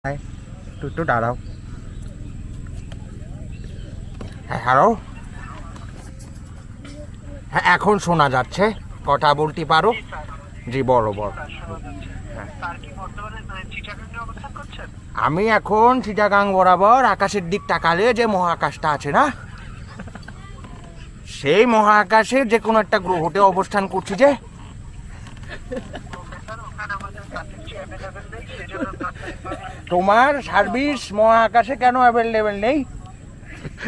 একটু দাঁড়াও। হ্যাঁ হ্যালো, হ্যাঁ এখন শোনা যাচ্ছে, কথা বলতে পারো? জি বলো বলো। আমি এখন চিটাগাং বরাবর আকাশের দিক তাকালে যে মহাকাশটা আছে না, সেই মহাকাশের যে কোনো একটা গ্রহতে অবস্থান করছি। যে তোমার সার্ভিস মহাকাশে কেন অ্যাভেলেবেল নেই?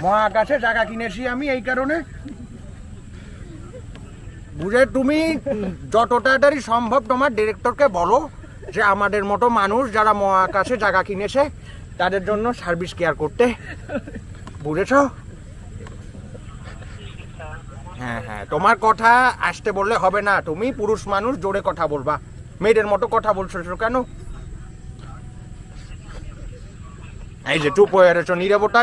মহাকাশে জায়গা কিনেছি আমি এই কারণে। বুঝে তুমি যত তাড়াতাড়ি সম্ভব তোমার ডিরেক্টরকে বলো যে আমাদের মতো মানুষ যারা মহাকাশে জায়গা কিনেছে তাদের জন্য সার্ভিস কেয়ার করতে। বুঝেছ? হ্যাঁ হ্যাঁ, তোমার কথা আসতে বললে হবে না, তুমি পুরুষ মানুষ, জোরে কথা বলবা। মেয়েদের মতো কথা বলছো কেন? এই যে চুপ হয়ে গেছো,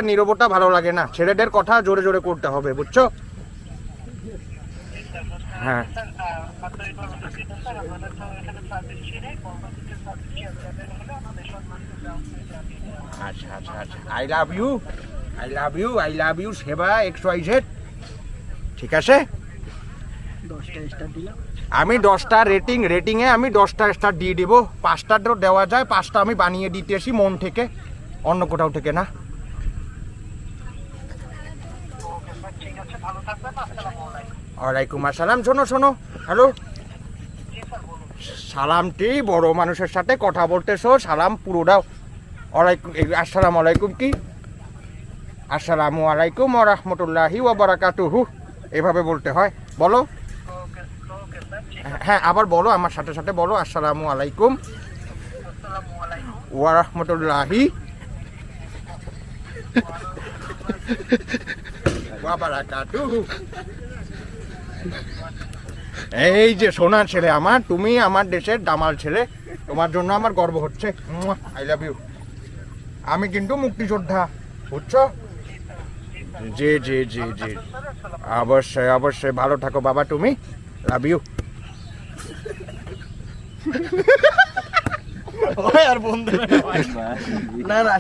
নীরবতা ভালো লাগে না, ছেলেদের কথা জোরে জোরে করতে হবে, বুঝছো? হ্যাঁ আচ্ছা আচ্ছা আচ্ছা, I love you, I love you, I love you সেবা XYZ। ঠিক আছে, 10টা স্টার দিলাম। আমি 10টা রেটিংয়ে আমি 10টা স্টার দিয়ে দিব। 5টা তো দেওয়া যায়, 5টা আমি বানিয়ে দিতেছি মন থেকে, অন্য কোথাও থেকে না। ওয়ালাইকুম আসসালাম। শোনো শোনো, হ্যালো, সালামটি বড় মানুষের সাথে কথা বলতেছো, সালাম পুরো দাও। ওয়ালাইকুম আসসালামু আলাইকুম, কি আসসালামু আলাইকুম ওয়া রাহমাতুল্লাহি ওয়া বারাকাতুহু, এভাবে বলতে হয়। বলো, হ্যাঁ আবার বলো, আমার সাথে সাথে বলো, আসসালামু আলাইকুম ওয়া রাহমাতুল্লাহি ওয়া বারাকাতুহু। এই যে সোনার ছেলে আমার, তুমি আমার দেশের দামাল ছেলে, তোমার জন্য আমার গর্ব হচ্ছে। I love you. আমি কিন্তু মুক্তিযোদ্ধা, বুঝছো? জি জি জি জি, অবশ্যই অবশ্যই, ভালো থাকো বাবা, তুমি। Love you. আর বন্ধু না না